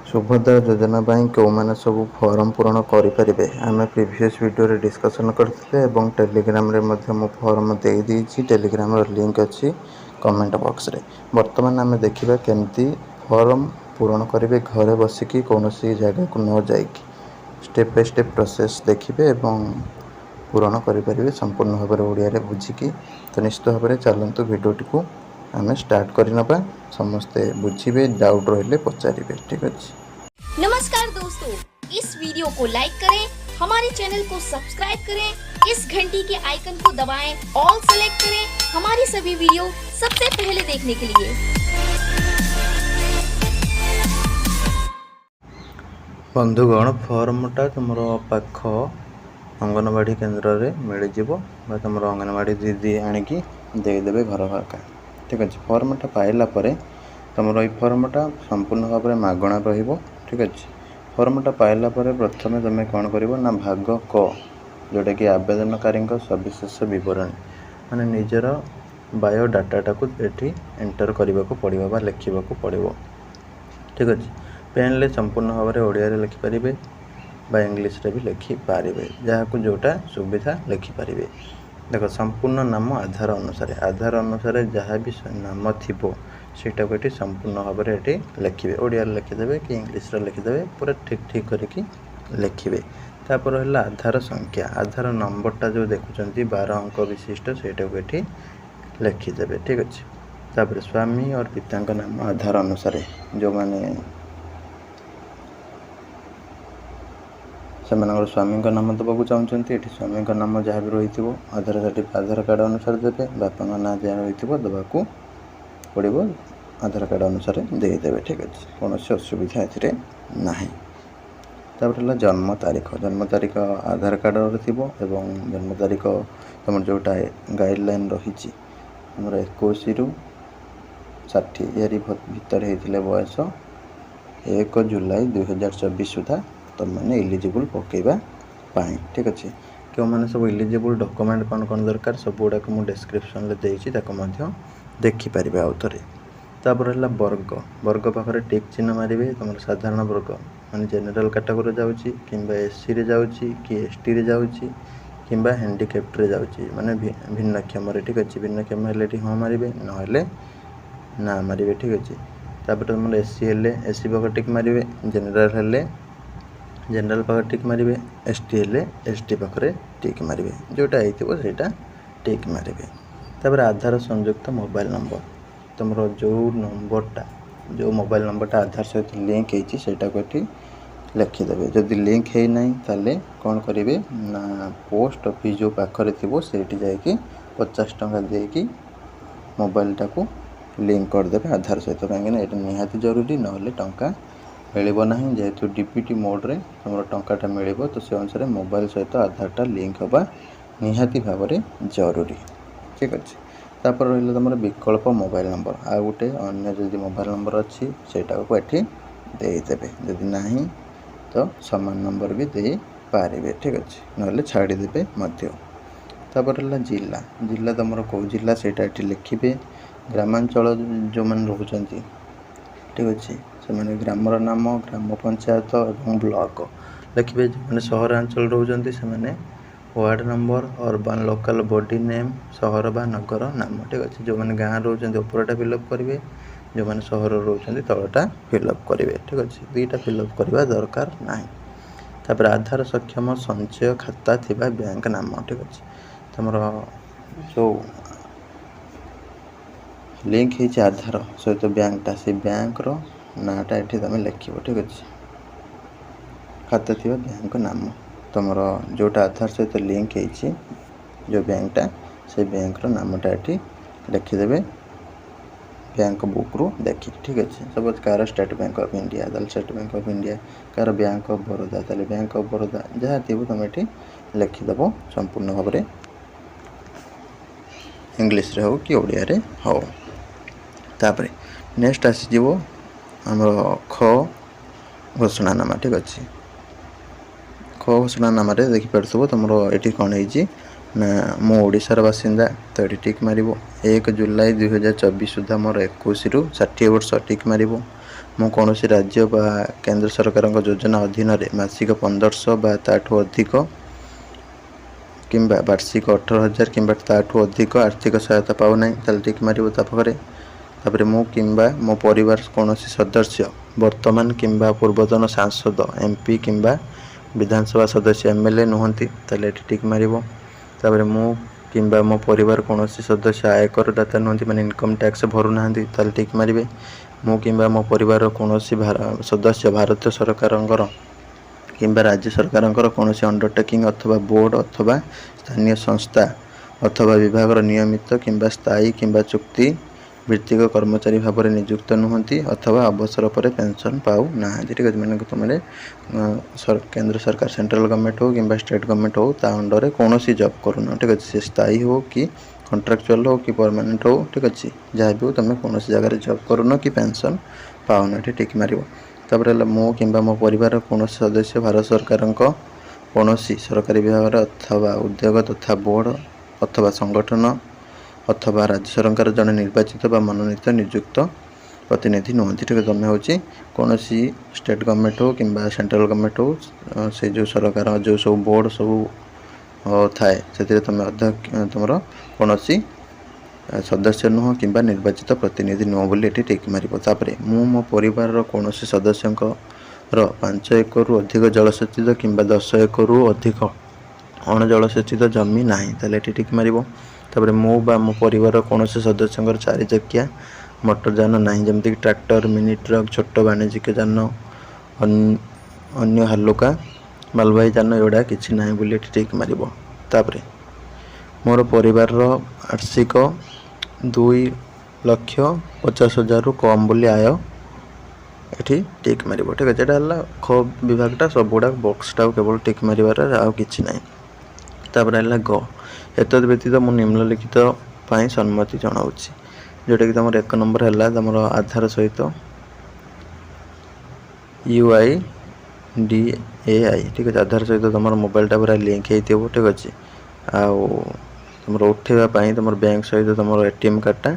सुभद्रा योजना कौन सब फॉर्म पूरण करें आम प्रीवियस वीडियो रे डिस्कशन करते एवं टेलीग्राम रे मु फॉर्म दे देइछि। टेलीग्राम लिंक अच्छी कमेंट बॉक्स रे। वर्तमान आम देखा केमती फॉर्म पूरण करेंगे घरे बसिकी कौन जगह को न जाइक स्टेप बाय स्टेप प्रोसेस देखिए एवं पूरण करें संपूर्ण भाव में ओडिया रे बुझिकी। तो निश्चित भाव में चलतु वीडियोटी को आम स्टार्ट करनबा। समस्ते बुझे डाउट रहिले पचारे। ठीक अच्छे। नमस्कार दोस्तों, इस वीडियो को लाइक करें, हमारे चैनल को सब्सक्राइब करें, इस घंटी के आइकन को दबाएं, ऑल सेलेक्ट करें हमारी सभी वीडियो सबसे पहले देखने के लिए। बंधुगण फॉर्मटा तुम पाख अंगनवाड़ी केन्द्र में मिल जाव तुम अंगनवाड़ी दीदी आणिकी देदेवे घर घरका। ठीक अच्छे। फॉर्मटा पाइला तुम ये फॉर्मटा संपूर्ण भाव में मागणा रहिबो। ठीक अच्छे। फॉर्मटा पाइला प्रथम तुम कौन कर ना भाग क जोटा कि आवेदनकारी सविशेष बरणी माने निजर बायोडाटा को ये एंटर करने को पड़ो बा लिखा पड़ो। ठीक अच्छे। पेन संपूर्ण भाव में ओडिया रे लिखिपारे बा इंग्लिश रे भी लिखिपारे जहाँ जोटा सुविधा लिखिपारे। देख संपूर्ण नाम आधार अनुसार जहाँ भी नाम थी सेटा को ये संपूर्ण भाव में ये लिखे ओडिया लिखिदेवे कि इंग्लिश लिखिदेवे पूरा ठीक ठीक करके लिखे। तापर है आधार संख्या आधार नंबरटा जो देखुं 12 अंक विशिष्ट सेटा को ये लिखिदेवे। ठीक अच्छे। तापर स्वामी और पिता नाम आधार अनुसार जो माने से स्वामी नाम देवाक चाहते ये स्वामी नाम जहाँ भी रही आधार सर्टिफिकेट आधार कार्ड अनुसार देवे बापा ना जहाँ रही देवाक पड़ो आधार कार्ड अनुसार देदेवे। ठीक अच्छे। कौन असुविधा ए ना। तापर जन्म तारीख आधार कार्ड थी जन्म तारीख तुम जोटा गाइडलाइन रही तुम 21 ରୁ 60 या भितर होते बयस 1 जुलाई 2024 सुधा तुम मैंने इलिजिबल पकेबा पाई। ठीक अच्छे। क्यों मैंने सब इलिजिबल डॉक्यूमेंट कौन कौन दरकार सब गुड़ाक मुझे डिस्क्रिप्शन में देती देखिपारे आउ थे। तापर है वर्ग पाखे टिक चिन्ह मारे तुम साधारण वर्ग माने जेनेराल कैटेगरी जाऊँगी कि एससी रे जाऊँगी कि एसटी रे जाऊँगी कि हैंडिकैप्ट रे जाऊँगी माने भिन्नक्षम। ठीक अच्छे। भिन्नक्षम हेल्ले हाँ मारे ना मारे। ठीक अच्छे। तापर तुम एससी हेल्ले एससी पाखे टिक मारे जेनेराल हेल्ले जेनेराल पाखे टिक मारे एसटी हेल्ले एसटी पाखे टिक मारे जोटा होता टिक मारे। तापर आधार संयुक्त मोबाइल नंबर तुम जो नंबरटा जो मोबाइल नंबरटा आधार सहित लिंक होता को ये लिखिदेवे। जदि लिंक है ना ताले कौन करेंगे ना पोस्ट ऑफिस जो पाखरे थी सेठी जाकि 50 टंका देकी मोबाइलटा को लिंक करदे आधार सहित कहीं ये निहाती जरूरी ना टंका मिलना जेहेतु डीपीटी मोड रे तुम टंकाटा मिल तो से अनुसार मोबाइल सहित आधारटा लिंक होगा निहाती भाव में जरूरी। ठीक अच्छे। तापर रहा तुम विकल्प मोबाइल नंबर आ गोटे अन्य जदि मोबाइल नंबर अच्छी सेटा को ये देदेवे जदि ना तो समान नंबर भी दे पारे। ठीक अच्छे। ना छाड़ीदेवे। तापर है जिला तुम कौ जिला सेटा ये लिखे ग्रामांचल जो मैंने रोचती। ठीक अच्छे। से ग्रामर नाम ग्राम पंचायत और ब्लॉक लिखे जो मैंने सहरांचल रोचते से ward number urban local body name सहर बा नगर नाम। ठीक अच्छे। जो मैंने गाँव रोचते उपरटा फिलअप करेंगे जो मैंने सहर रोचते तलटा फिलअप करेंगे। ठीक अच्छे। दुईटा फिलअप करवा दरकार ना। तापर आधार सक्षम संचय खाता थिबा बैंक नाम। ठीक अच्छे। तुम जो लिंक है आधार सहित बैंकटा से बैंक नाटा ये तुम लिख। ठीक अच्छे। खाता थिबा बैंक नाम तुम जोटा आधार सहित लिंक है जो बैंकटा से बैंक नामटा ये लिखिदेवे बैंक बुक रू देखी। ठीक अच्छे। सपोज कार स्टेट बैंक ऑफ इंडिया ताल स्टेट बैंक ऑफ इंडिया कार बैंक ऑफ बरोदा ताल बैंक ऑफ बरोदा जहाँ थी तुम ये लिखिदेव संपूर्ण भाव में इंग्लिश रे हो कि ओडिया रे हो। तापर नेक्स्ट आसीज आमर ख घोषणानामा। ठीक अच्छे। ख घोषणानामा देखिपो तुम ये कौन है ना मो ओडिशार बासिंदा तो ये टिक मार 1 जुलाई 2024 सुधा मोर 21 ରୁ 60 वर्ष टिक मार ମୁଁ କୌଣସି ରାଜ୍ୟ ବା କେନ୍ଦ୍ର ସରକାରଙ୍କ ଯୋଜନା ଅଧୀନରେ ମାସିକ 1500 ବା ତାଠୁ ଅଧିକ କିମ୍ବା ବାର୍ଷିକ 18,000 କିମ୍ବା ତାଠୁ ଅଧିକ ଆର୍ଥିକ ସହାୟତା ପାଉନାହିଁ, ତାହେଲେ ଟିକ୍ ମାରିବ ତା ପାଖରେ। ତାପରେ ମୁଁ କିମ୍ବା ମୋ ପରିବାର କୌଣସି ସଦସ୍ୟ ବର୍ତ୍ତମାନ କିମ୍ବା ପୂର୍ବତନ ସାଂସଦ MP କିମ୍ବା ବିଧାନସଭା ସଦସ୍ୟ MLA ନୁହନ୍ତି, ତାହେଲେ ଏଠି ଟିକ୍ ମାରିବ। ତାପରେ ମୁଁ କିମ୍ବା ମୋ ପରିବାର କୌଣସି ସଦସ୍ୟ ଆୟକର ଦାତା ନୁହନ୍ତି, ମାନେ ଇନକମ୍ ଟ୍ୟାକ୍ସ ଭରୁନାହାନ୍ତି, ତାହେଲେ ଟିକ୍ ମାରିବେ। ମୁଁ କିମ୍ବା ମୋ ପରିବାରର କୌଣସି ସଦସ୍ୟ ଭାରତୀୟ ସରକାରଙ୍କର କିମ୍ବା ରାଜ୍ୟ ସରକାରଙ୍କର କୌଣସି ଅଣ୍ଡରଟେକିଂ ଅଥବା ବୋର୍ଡ଼ ଅଥବା ସ୍ଥାନୀୟ ସଂସ୍ଥା ଅଥବା ବିଭାଗର ନିୟମିତ କିମ୍ବା ସ୍ଥାୟୀ କିମ୍ବା ଚୁକ୍ତି ଭିତ୍ତିକ କର୍ମଚାରୀ ଭାବରେ ନିଯୁକ୍ତ ନୁହନ୍ତି ଅଥବା ଅବସର ପରେ ପେନ୍ସନ୍ ପାଉନାହାନ୍ତି। ଠିକ୍ ଅଛି, ମାନେ ତୁମେ କେନ୍ଦ୍ର ସରକାର ସେଣ୍ଟ୍ରାଲ ଗଭର୍ଣ୍ଣମେଣ୍ଟ ହେଉ କିମ୍ବା ଷ୍ଟେଟ୍ ଗଭର୍ଣ୍ଣମେଣ୍ଟ ହେଉ ତା ଅଣ୍ଡରରେ କୌଣସି ଜବ୍ କରୁନ। ଠିକ୍ ଅଛି, ସେ ସ୍ଥାୟୀ ହେଉ କି କଣ୍ଟ୍ରାକ୍ଚୁଆଲ୍ ହେଉ କି ପରମାନେଣ୍ଟ ହେଉ, ଠିକ୍ ଅଛି, ଯାହା ବି ହେଉ ତୁମେ କୌଣସି ଜାଗାରେ ଜବ୍ କରୁନ କି ପେନ୍ସନ୍ ପାଉନ, ଏଠି ଟିକ୍ ମାରିବ। ତାପରେ ହେଲା ମୁଁ କିମ୍ବା ମୋ ପରିବାରର କୌଣସି ସଦସ୍ୟ ଭାରତ ସରକାରଙ୍କ କୌଣସି ସରକାରୀ ବିଭାଗରେ ଅଥବା ଉଦ୍ୟୋଗ ତଥା ବୋର୍ଡ଼ ଅଥବା ସଂଗଠନ ଅଥବା ରାଜ୍ୟ ସରକାର ଜଣେ ନିର୍ବାଚିତ ବା ମନୋନୀତ ନିଯୁକ୍ତ ପ୍ରତିନିଧି ନୁହନ୍ତି। ଠିକ୍ ଅଛି, ତୁମେ ହେଉଛି କୌଣସି ଷ୍ଟେଟ୍ ଗଭର୍ଣ୍ଣମେଣ୍ଟ ହେଉ କିମ୍ବା ସେଣ୍ଟ୍ରାଲ ଗଭର୍ଣ୍ଣମେଣ୍ଟ ହେଉ, ସେ ଯେଉଁ ସରକାର ଯେଉଁ ସବୁ ବୋର୍ଡ଼ ସବୁ ଥାଏ ସେଥିରେ ତୁମେ ତୁମର କୌଣସି ସଦସ୍ୟ ନୁହଁ କିମ୍ବା ନିର୍ବାଚିତ ପ୍ରତିନିଧି ନୁହଁ ବୋଲି ଏଠି ଟିକ୍ ମାରିବ। ତାପରେ ମୁଁ ମୋ ପରିବାରର କୌଣସି ସଦସ୍ୟଙ୍କର 5 ଏକରରୁ ଅଧିକ ଜଳସେଚିତ କିମ୍ବା 10 ଏକରରୁ ଅଧିକ ଅଣଜଳସେଚିତ ଜମି ନାହିଁ, ତାହେଲେ ଏଠି ଟିକ୍ ମାରିବ। ତାପରେ ମୁଁ ବା ମୋ ପରିବାରର କୌଣସି ସଦସ୍ୟଙ୍କର 4 ଚକିଆ ମୋଟର ଯାନ ନାହିଁ, ଯେମିତିକି ଟ୍ରାକ୍ଟର, ମିନି ଟ୍ରକ୍, ଛୋଟ ବାଣିଜ୍ୟିକ ଯାନ, ଅନ୍ୟ ହାଲୁକା ମାଲବାହୀ ଯାନ, ଏଗୁଡ଼ା କିଛି ନାହିଁ ବୋଲି ଏଠି ଟିକ୍ ମାରିବ। ତାପରେ ମୋର ପରିବାରର ବାର୍ଷିକ 2,50,000ରୁ କମ୍ ବୋଲି ଆୟ, ଏଠି ଟିକ୍ ମାରିବ। ଠିକ୍ ଅଛି, ଏଇଟା ହେଲା ଖ ବିଭାଗଟା ସବୁଗୁଡ଼ା ବକ୍ସଟାକୁ କେବଳ ଟିକ୍ ମାରିବାର, ଆଉ କିଛି ନାହିଁ। ତାପରେ ହେଲା ଗ, ଏତଦ୍ ବ୍ୟତୀତ ମୁଁ ନିମ୍ନଲିଖିତ ପାଇଁ ସମ୍ମତି ଜଣାଉଛି, ଯେଉଁଟାକି ତୁମର 1 ନମ୍ବର ହେଲା ତୁମର ଆଧାର ସହିତ UIDAI। ଠିକ୍ ଅଛି, ଆଧାର ସହିତ ତୁମର ମୋବାଇଲଟା ପୁରା ଲିଙ୍କ୍ ହେଇଥିବ। ଠିକ୍ ଅଛି, ଆଉ ତୁମର ଉଠାଇବା ପାଇଁ ତୁମର ବ୍ୟାଙ୍କ ସହିତ ତୁମର ATM କାର୍ଡ଼ଟା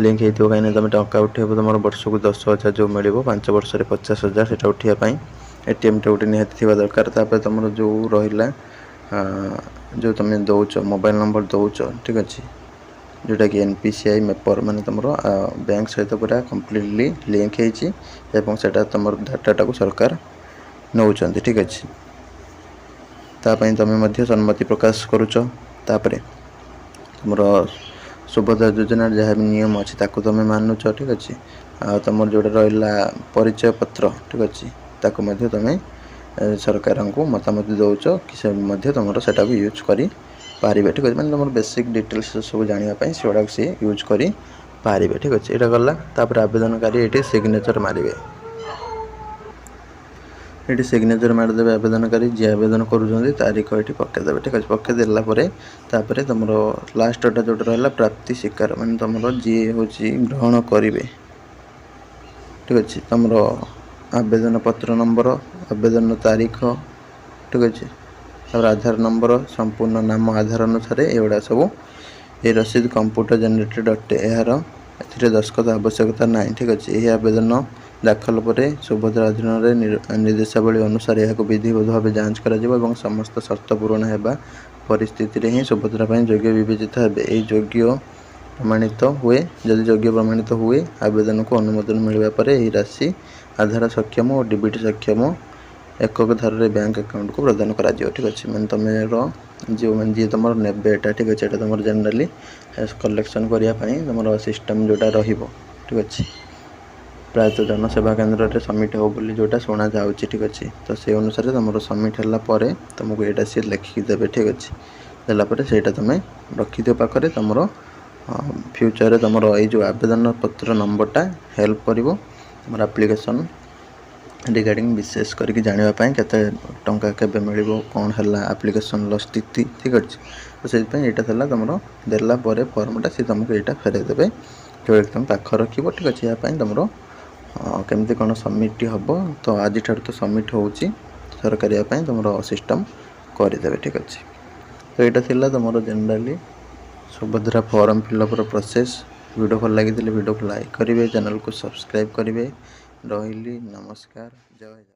ଲିଙ୍କ୍ ହେଇଥିବ, କାହିଁକିନା ତୁମେ ଟଙ୍କା ଉଠାଇବ, ତୁମର ବର୍ଷକୁ 10,000 ଯେଉଁ ମିଳିବ, 5 ବର୍ଷରେ 50,000, ସେଇଟା ଉଠାଇବା ପାଇଁ ATMଟା ଗୋଟେ ନିହାତି ଥିବା ଦରକାର। ତାପରେ ତୁମର ଯେଉଁ ରହିଲା ଯେଉଁ ତୁମେ ଦେଉଛ ମୋବାଇଲ ନମ୍ବର ଦେଉଛ, ଠିକ୍ ଅଛି, ଯେଉଁଟାକି NPCI ମେପର, ମାନେ ତୁମର ବ୍ୟାଙ୍କ ସହିତ ପୁରା କମ୍ପ୍ଲିଟଲି ଲିଙ୍କ୍ ହେଇଛି ଏବଂ ସେଇଟା ତୁମର ଡାଟାଟାକୁ ସରକାର ନେଉଛନ୍ତି। ଠିକ୍ ଅଛି, ତା ପାଇଁ ତୁମେ ମଧ୍ୟ ସମ୍ମତି ପ୍ରକାଶ କରୁଛ। ତାପରେ ତୁମର ସୁଭଦ୍ରା ଯୋଜନାର ଯାହା ବି ନିୟମ ଅଛି ତାକୁ ତୁମେ ମାନୁଛ। ଠିକ୍ ଅଛି, ଆଉ ତୁମର ଯେଉଁଟା ରହିଲା ପରିଚୟ ପତ୍ର, ଠିକ୍ ଅଛି, ତାକୁ ମଧ୍ୟ ତୁମେ ସରକାରଙ୍କୁ ମତାମତ ଦେଉଛ କି ସେ ମଧ୍ୟ ତୁମର ସେଟାକୁ ୟୁଜ୍ କରିପାରିବେ। ଠିକ୍ ଅଛି, ମାନେ ତୁମର ବେସିକ୍ ଡିଟେଲ୍ସ ସବୁ ଜାଣିବା ପାଇଁ ସେଗୁଡ଼ାକୁ ସିଏ ୟୁଜ୍ କରିପାରିବେ। ଠିକ୍ ଅଛି, ଏଇଟା ଗଲା। ତାପରେ ଆବେଦନକାରୀ ଏଠି ସିଗ୍ନେଚର୍ ମାରିବେ। ଏଠି ସିଗ୍ନେଚର୍ ମାରିଦେବେ ଆବେଦନକାରୀ, ଯିଏ ଆବେଦନ କରୁଛନ୍ତି ତାରିଖ ଏଠି ପକାଇଦେବେ। ଠିକ୍ ଅଛି, ପକାଇ ଦେଲା ପରେ ତାପରେ ତୁମର ଲାଷ୍ଟଟା ଯେଉଁଟା ରହିଲା ପ୍ରାପ୍ତି ସ୍ୱୀକାର, ମାନେ ତୁମର ଯିଏ ହେଉଛି ଗ୍ରହଣ କରିବେ। ଠିକ୍ ଅଛି, ତୁମର ଆବେଦନ ପତ୍ର ନମ୍ବର, ଆବେଦନ ତାରିଖ, ଠିକ୍ ଅଛି, ତାପରେ ଆଧାର ନମ୍ବର, ସମ୍ପୂର୍ଣ୍ଣ ନାମ ଆଧାର ଅନୁସାରେ, ଏଗୁଡ଼ା ସବୁ এই ରସିଦ କମ୍ପ୍ୟୁଟର ଜେନେରେଟେଡ୍ ଅଟେ। ଏଥିରେ ଦସ୍ତଖତ ଆବଶ୍ୟକତା ନାହିଁ। ଠିକ୍ ଅଛି, ଏହି ଆବେଦନ ଦାଖଲ ପରେ ସୁଭଦ୍ରା ଅଧୀନରେ ନିର୍ଦ୍ଦେଶାବଳୀ ଅନୁସାରେ ଏହାକୁ ବିଧିବଦ୍ଧ ଭାବେ ଯାଞ୍ଚ କରାଯିବ ଏବଂ ସମସ୍ତ ସର୍ତ୍ତ ପୂରଣ ହେବା ପରିସ୍ଥିତିରେ ହିଁ ସୁଭଦ୍ରା ପାଇଁ ଯୋଗ୍ୟ ବିବେଚିତ ହେବେ। ଏହି ଯୋଗ୍ୟ ପ୍ରମାଣିତ ହୁଏ, ଯଦି ଯୋଗ୍ୟ ପ୍ରମାଣିତ ହୁଏ, ଆବେଦନକୁ ଅନୁମୋଦନ ମିଳିବା ପରେ ଏହି ରାଶି ଆଧାର ସକ୍ଷମ ଓ ଡିବିଟି ସକ୍ଷମ ଏକକ ଧାରରେ ବ୍ୟାଙ୍କ ଆକାଉଣ୍ଟକୁ ପ୍ରଦାନ କରାଯିବ। ଠିକ୍ ଅଛି, ମାନେ ତୁମର ଯେଉଁମାନେ ଯିଏ ତୁମର ନେବେ ଏଇଟା, ଠିକ୍ ଅଛି, ଏଇଟା ତୁମର ଜେନେରାଲି କଲେକ୍ସନ୍ କରିବା ପାଇଁ ତୁମର ସିଷ୍ଟମ୍ ଯେଉଁଟା ରହିବ। ଠିକ୍ ଅଛି, ପ୍ରାୟତଃ ଜନସେବା କେନ୍ଦ୍ରରେ ସବମିଟ୍ ହେବ ବୋଲି ଯେଉଁଟା ଶୁଣାଯାଉଛି। ଠିକ୍ ଅଛି, ତ ସେଇ ଅନୁସାରେ ତୁମର ସବମିଟ୍ ହେଲା ପରେ ତୁମକୁ ଏଇଟା ସିଏ ଲେଖିକି ଦେବେ। ଠିକ୍ ଅଛି, ଦେଲା ପରେ ସେଇଟା ତୁମେ ରଖିଥିବ ପାଖରେ, ତୁମର ଫ୍ୟୁଚରରେ ତୁମର ଏଇ ଯେଉଁ ଆବେଦନ ପତ୍ର ନମ୍ବରଟା ହେଲ୍ପ କରିବ ତୁମର ଆପ୍ଲିକେସନ୍ ରିଗାର୍ଡ଼ିଂ, ବିଶେଷ କରିକି ଜାଣିବା ପାଇଁ କେତେ ଟଙ୍କା କେବେ ମିଳିବ, କ'ଣ ହେଲା ଆପ୍ଲିକେସନ୍ର ସ୍ଥିତି। ଠିକ୍ ଅଛି, ତ ସେଥିପାଇଁ ଏଇଟା ଥିଲା ତୁମର ଦେଲା ପରେ ଫର୍ମଟା ସିଏ ତୁମକୁ ଏଇଟା ଫେରାଇ ଦେବେ, ଯେଉଁଟାକି ତୁମେ ପାଖରେ ରଖିବ। ଠିକ୍ ଅଛି, ଏହା ପାଇଁ ତୁମର କେମିତି କ'ଣ ସବମିଟ୍ ହେବ, ତ ଆଜିଠାରୁ ତ ସବମିଟ୍ ହେଉଛି, ସରକାର ଏହା ପାଇଁ ତୁମର ସିଷ୍ଟମ୍ କରିଦେବେ। ଠିକ୍ ଅଛି, ତ ଏଇଟା ଥିଲା ତୁମର ଜେନେରାଲି ସୁଭଦ୍ରା ଫର୍ମ ଫିଲ୍ଅପ୍ର ପ୍ରୋସେସ୍। ଭିଡ଼ିଓ ଭଲ ଲାଗିଥିଲେ ଭିଡ଼ିଓକୁ ଲାଇକ୍ କରିବେ, ଚ୍ୟାନେଲକୁ ସବସ୍କ୍ରାଇବ୍ କରିବେ ରହିଲି, ନମସ୍କାର, ଜୟ ଜଗନ୍ନାଥ।